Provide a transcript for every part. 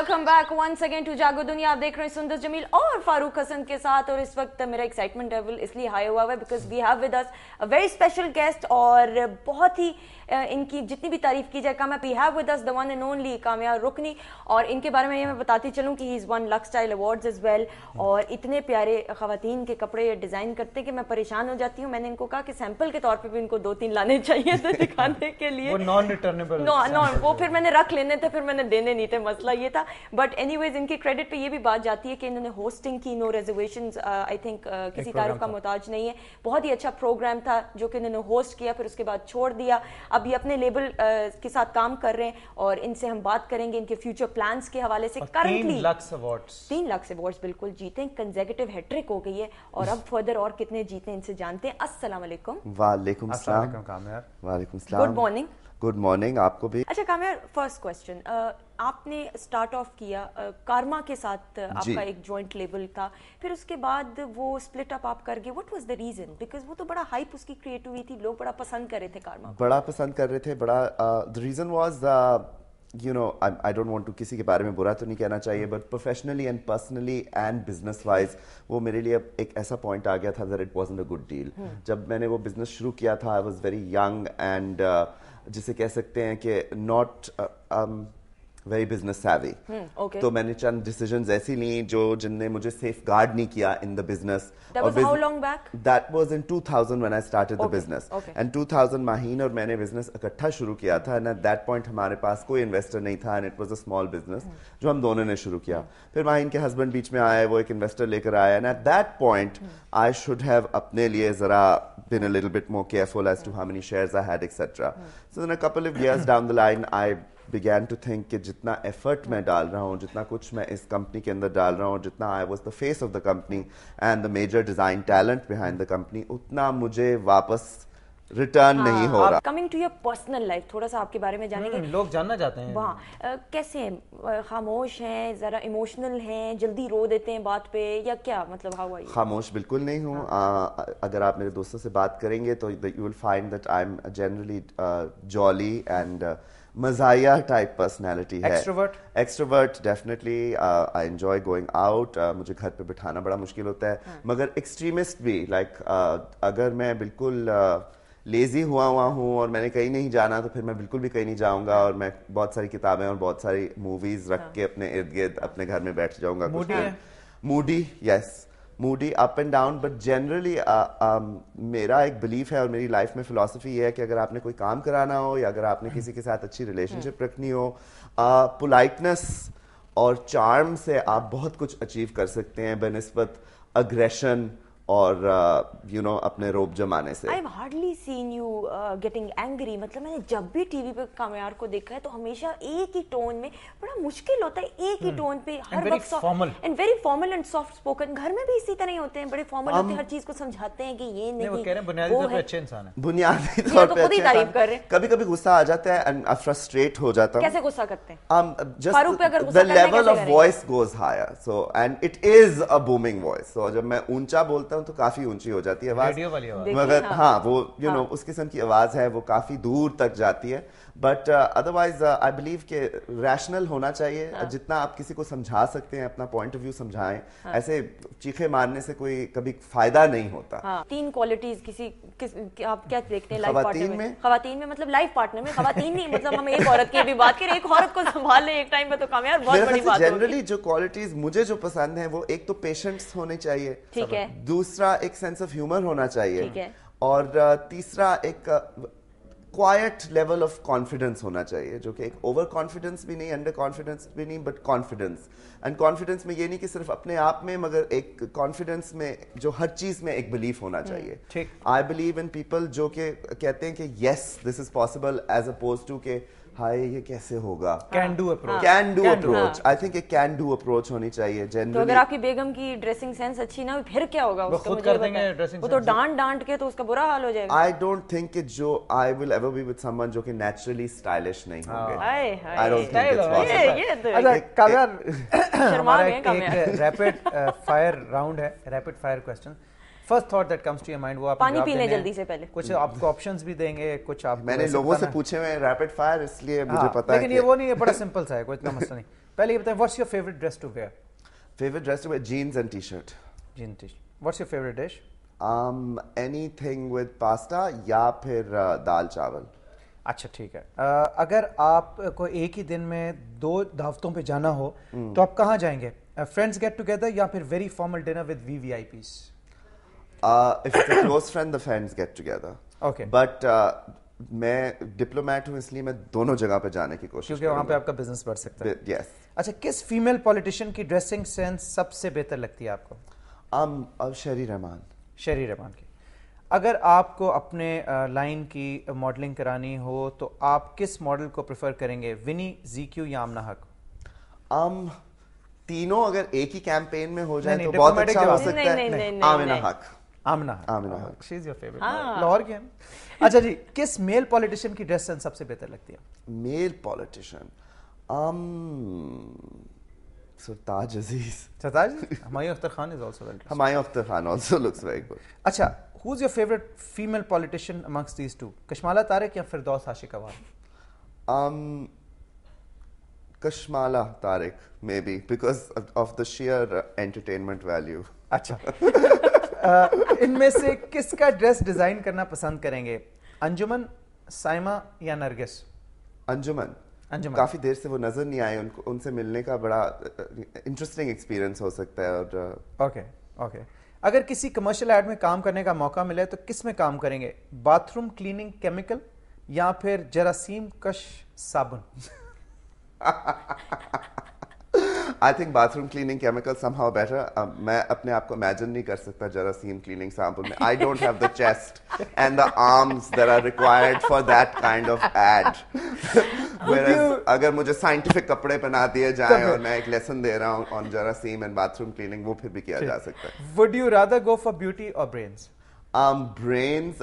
Welcome back once again to Jaago Duniya. आप देख रहे हैं सुंदर जमील और फारूक हसन के साथ, और इस वक्त मेरा एक्साइटमेंट लेवल इसलिए हाई हुआ है because we have with us a very special guest, और बहुत ही इनकी जितनी भी तारीफ की जाए कम है। We have with us the one and only Kamyar Rukni, और इनके बारे में ये मैं बताती चलूँ कि he is one Lux style awards as well, और इतने प्यारे खवातीन के कपड़े डिज़ाइन करते हैं कि मैं परेशान हो जाती हूँ। मैंने इनको कहा कि सैंपल के तौर पर भी इनको 2-3 लाने चाहिए थे दिखाने के लिए। वो नॉन रिटर्नेबल वो फिर मैंने रख लेने थे, फिर मैंने देने नहीं थे, मसला ये था। बट एनीवेज इनके क्रेडिट पे ये भी बात जाती है कि इन्होंने होस्टिंग की, नो रिजर्वेशंस, आई थिंक किसी तारीफ का मोहताज नहीं है। बहुत ही अच्छा प्रोग्राम था जो कि इन्होंने होस्ट किया, फिर उसके बाद छोड़ दिया। अब ये अपने लेबल के साथ काम कर रहे हैं, और इनसे हम बात करेंगे इनके फ्यूचर प्लान्स के हवाले से। करंटली 3 लाख अवार्ड्स बिल्कुल जीते, कंसेक्यूटिव हैट्रिक हो गई है, और अब फर्दर और कितने जीते इनसे जानते हैं। अस्सलाम वालेकुम। वालेकुम सलाम। वालेकुम सलाम। Good morning. गुड मॉर्निंग आपको भी। अच्छा कामयार, फर्स्ट क्वेश्चन, आपने स्टार्ट ऑफ किया कारमा के साथ, आपका एक जॉइंट लेबल था, फिर उसके बाद वो स्प्लिट अप आप कर गए। What was the reason? Because वो तो बड़ा हाइप उसकी क्रिएट हुई थी, लोग बड़ा पसंद कर रहे थे कारमा, बड़ा पसंद कर रहे थे। बड़ा the reason was you know, I don't want to किसी के बारे में बुरा तो नहीं कहना चाहिए, but professionally and personally and business wise वो मेरे लिए एक ऐसा पॉइंट आ गया था that it wasn't a good deal। जब मैंने वो बिजनेस शुरू किया था, I was very young and जिसे कह सकते हैं कि not वेरी बिजनेस savvy। तो मैंने चंद डिसीजंस ऐसी ली जो जिनने मुझे सेफ गार्ड नहीं किया in the business. That was how long back? That was in 2000 when I started the business. And 2000 Maheen और मैंने बिजनेस इकट्ठा शुरू किया था, and at that point हमारे पास कोई इन्वेस्टर नहीं था, and it was a small business जो हम दोनों ने शुरू किया। फिर माहीन के हस्बैंड बीच में आए, वो एक इन्वेस्टर लेकर आए, and at that point I should have अपने लिए जरा been a little bit more careful as to how many shares I had, etc. So then a couple of years down the line I began to think कि जितना effort मैं डाल रहा हूँ, जितना कुछ मैं इस कंपनी के अंदर डाल रहा हूँ, जितना I was the face of the company and the major design talent behind the company, उतना मुझे वापस रिटर्न नहीं हो रहा। Coming to your personal life, थोड़ा सा आपके बारे में जानेंगे। लोग जानना चाहते हैं वहाँ कैसे हैं, खामोश हैं, जरा इमोशनल हैं, जल्दी रो देते हैं बात पे, या क्या मतलब हाउ आर यू? खामोश बिल्कुल नहीं हूँ। अगर आप मेरे दोस्तों से बात करेंगे तो you will find that I am generally jolly and मजाया टाइप पर्सनैलिटी है। Extrovert definitely. I enjoy going out. मुझे घर पे बिठाना बड़ा मुश्किल होता है, मगर एक्सट्रीमिस्ट भी, लाइक अगर मैं बिल्कुल लेजी हुआ हूँ और मैंने कहीं नहीं जाना तो फिर मैं बिल्कुल भी कहीं नहीं जाऊंगा, और मैं बहुत सारी किताबें और बहुत सारी मूवीज रख के अपने इर्द गिर्द अपने घर में बैठ जाऊंगा। Moody, yes, Moody, up and down, but generally मेरा एक बिलीफ है और मेरी लाइफ में फिलॉसफी ये है कि अगर आपने कोई काम कराना हो या अगर आपने किसी के साथ अच्छी रिलेशनशिप रखनी हो, पोलाइटनेस और चार्म से आप बहुत कुछ अचीव कर सकते हैं बनिस्बत अग्रेशन और यू नो अपने रोब जमाने से। I have hardly seen you getting angry. मतलब मैंने जब भी टीवी पे कामयार को देखा है तो हमेशा एक ही टोन में, बड़ा मुश्किल होता है एक ही टोन पे हर वक्त, and very formal and soft spoken. घर में भी इसी तरह ही होते हैं, बड़े फॉर्मल होते हैं, हर चीज को समझाते हैं कि ये नहीं, वो कह रहे हैं बुनियादी तौर पे अच्छे इंसान है, बुनियादी तौर पे खुद ही तारीफ कर रहे हैं। कभी कभी गुस्सा आ जाता है एंड फ्रस्ट्रेट हो जाता हूं। कैसे गुस्सा करते हैं? फारूक पे अगर गुस्सा, the level of voice goes higher, so and it is a booming voice. So जब मैं ऊंचा बोलता हूं तो काफी ऊंची हो जाती है आवाज, मगर हाँ वो यू नो उस किस्म की आवाज है, वो काफी दूर तक जाती है। बट अदरवाइज आई बिलीव के रैशनल होना चाहिए। जितना आप किसी को समझा सकते हैं, अपना पॉइंट ऑफ व्यू समझाएं, ऐसे चीखे मारने से कोई कभी फायदा नहीं होता। 3 क्वालिटीज आप क्या देखते हैं लाइफ पार्टनर में? खवातीन में मतलब लाइफ पार्टनर में खवातीन नहीं, मतलब हम एक औरत की भी बात करें, एक औरत को संभाल ले एक टाइम पे तो कामयार बहुत बड़ी बात होगी। जनरली जो क्वालिटीज मुझे जो पसंद है वो एक तो पेशेंस होने चाहिए, ठीक है, दूसरा एक सेंस ऑफ ह्यूमर होना चाहिए, और तीसरा एक क्वाइट लेवल ऑफ कॉन्फिडेंस होना चाहिए, जो कि एक ओवर कॉन्फिडेंस भी नहीं, अंडर कॉन्फिडेंस भी नहीं, बट कॉन्फिडेंस। एंड कॉन्फिडेंस में ये नहीं कि सिर्फ अपने आप में, मगर एक कॉन्फिडेंस में जो हर चीज में एक बिलीफ होना चाहिए। आई बिलीव इन पीपल जो कि कहते हैं कि yes this is possible, as opposed to के हाय ये कैसे होगा। Can do approach, can do approach. I think एक कैन डू अप्रोच होनी चाहिए जनरली। तो अगर आपकी बेगम की ड्रेसिंग सेंस अच्छी ना हो फिर क्या होगा? वो खुद कर देंगे ड्रेसिंग, वो तो डांट के तो उसका बुरा हाल हो जाएगा। आई डोंट थिंक कि जो I will ever be with someone जो कि नेचुरली स्टाइलिश नहीं होंगे। I don't think it's possible. अच्छा कामयार, हमारा एक रैपिड फायर राउंड है, rapid fire question. First thought that comes to your mind वो आप पानी पीने जल्दी से पहले। कुछ आपको ऑप्शंस भी देंगे, कुछ आप मैंने लोगों से पूछे हुए रैपिड फायर, इसलिए मुझे पता है। लेकिन ये वो नहीं है, बड़ा सिंपल सा है, कोई इतना मसला नहीं। पहले ये बताएं, what's your favorite dress to wear? Favorite dress to wear? Jeans and t-shirt. Jeans t-shirt. What's your favorite dish? Anything with pasta या फिर दाल चावल. अच्छा ठीक है. अगर आपको एक ही दिन में 2 दावतों पे जाना हो तो आप कहाँ जाएंगे? Friends get together या फिर very formal dinner with VVIPs? If it's a close friend, the friends get together. Okay. But मैं डिप्लोमेट हूँ इसलिए मैं दोनों जगह पे जाने की कोशिश क्योंकि वहाँ पे आपका बिजनेस बढ़ सकता है. Yes. अच्छा, किस फीमेल पॉलिटिशियन की ड्रेसिंग सेंस सबसे बेहतर लगती है आपको? अब शहरी रहमान. शहरी रहमान की. अगर आपको अपने लाइन की मॉडलिंग करानी हो तो आप किस मॉडल को प्रेफर करेंगे, विनी, ZQ या आमना हक? तीनों अगर एक ही कैंपेन में हो जाए तो बहुत अच्छा हो सकता है. Amina Haq. Amna Haq. She is your favourite. Lahore की. अच्छा जी, किस मेल पॉलिटिशियन की ड्रेस सेंस सबसे बेहतर लगती है? Male politician Sartaj Aziz. Sartaj? Humayun Akhtar Khan is also well dressed. Humayun Akhtar Khan also looks very good. अच्छा, who's your favorite female politician amongst these two? Kashmala Tariq या फिरदौस आशिक Awan? Kashmala Tariq maybe because of the sheer entertainment value. अच्छा. इनमें से किसका dress design करना पसंद करेंगे, अंजुमन, साइमा या नरगिस? अंजुमन. काफी देर से वो नजर नहीं आए, उनको उनसे मिलने का बड़ा इंटरेस्टिंग एक्सपीरियंस हो सकता है. और ओके. अगर किसी कमर्शियल एड में काम करने का मौका मिले तो किस में काम करेंगे, बाथरूम क्लीनिंग केमिकल या फिर जरासीम कश साबुन? I think bathroom cleaning chemical somehow better. मैं अपने आप को imagine नहीं कर सकता जरासीम cleaning sample में. I don't have the chest and the arms that are required for that kind of ad. Whereas अगर मुझे scientific कपड़े पहना दिए जाएं और मैं एक lesson दे रहा हूँ on जरासीम and bathroom cleaning, वो फिर भी किया जा सकता है. Would you rather go for beauty or brains? Brains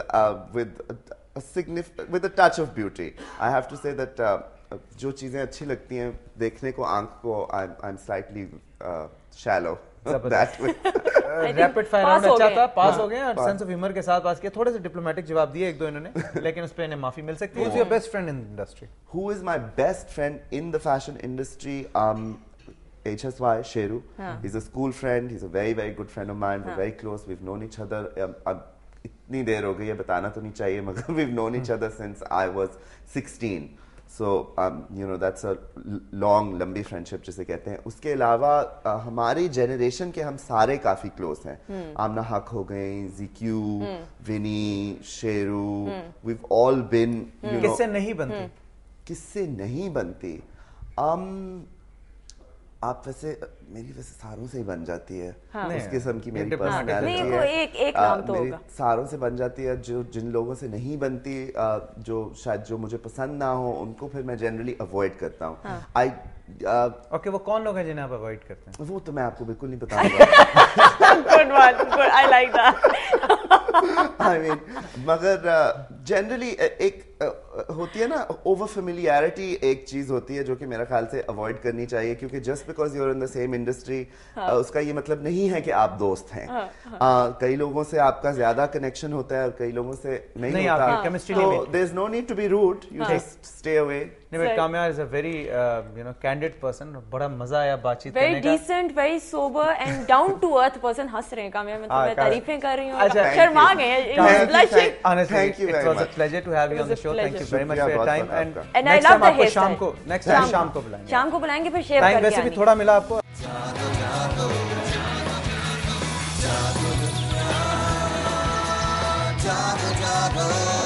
with a touch of beauty. I have to say that जो चीजें अच्छी लगती हैं देखने को आंख को, I'm slightly shallow that way. Rapid fire round अच्छा था, पास हो गए और सेंस ऑफ ह्यूमर के साथ पास किया. थोड़े से डिप्लोमेटिक जवाब दिए एक दो इन्होंने, लेकिन उस पे इन्हें माफी मिल सकती है. Who's your best friend in the industry? Who is my best friend in the fashion industry? HSY Sheru. He's a school friend. He's a very very good friend of mine. We're very close. We've known each other. इतनी देर हो गई है बताना तो नहीं चाहिए, मगर we've known each other since I was 16. So that's a long लंबी फ्रेंडशिप जिसे कहते हैं. उसके अलावा हमारी जनरेशन के हम सारे काफी क्लोज हैं. आमना हक हो गई, ZQ, Winnie, Sheru. We've all been किससे नहीं बनती? किससे नहीं बनती? आप वैसे मेरी वैसे सारों से ही बन जाती है. उस किस्म की मेरी पर्सनैलिटी है. एक नाम तो मेरी होगा. सारों से बन जाती है. जो जिन लोगों से नहीं बनती, जो शायद जो मुझे पसंद ना हो, उनको फिर मैं जनरली अवॉइड करता हूँ. ओके, वो कौन लोग हैं जिन्हें आप अवॉइड करते हैं? वो तो मैं आपको बिल्कुल नहीं बताऊंगा. Good one, good. I like that. I mean, मगर जनरली एक होती है ना ओवर फेमिलियरिटी, एक चीज होती है जो कि मेरा ख्याल से अवॉइड करनी चाहिए, क्योंकि just because you are in the same industry उसका ये मतलब नहीं है कि आप दोस्त हैं. कई लोगों से आपका ज्यादा कनेक्शन होता है और कई लोगों से नहीं होता. तो there is no need to be rude, you just stay away. Kamya is a very candid person. बड़ा मजा आया बातचीत करने का. Very decent, very sober and down to earth person. हंस रहे हैं काम्या, मैं तुम्हें तारीफें कर रही हूँ. शर्मा गए हैं. Honestly, it was a pleasure to have you on the show. Thank you very much for your time. And I love the hairstyle. Next time शाम को बुलाएंगे. शाम को बुलाएंगे, फिर शेयर करके. वैसे भी थोड़ा मिला आपको. जागो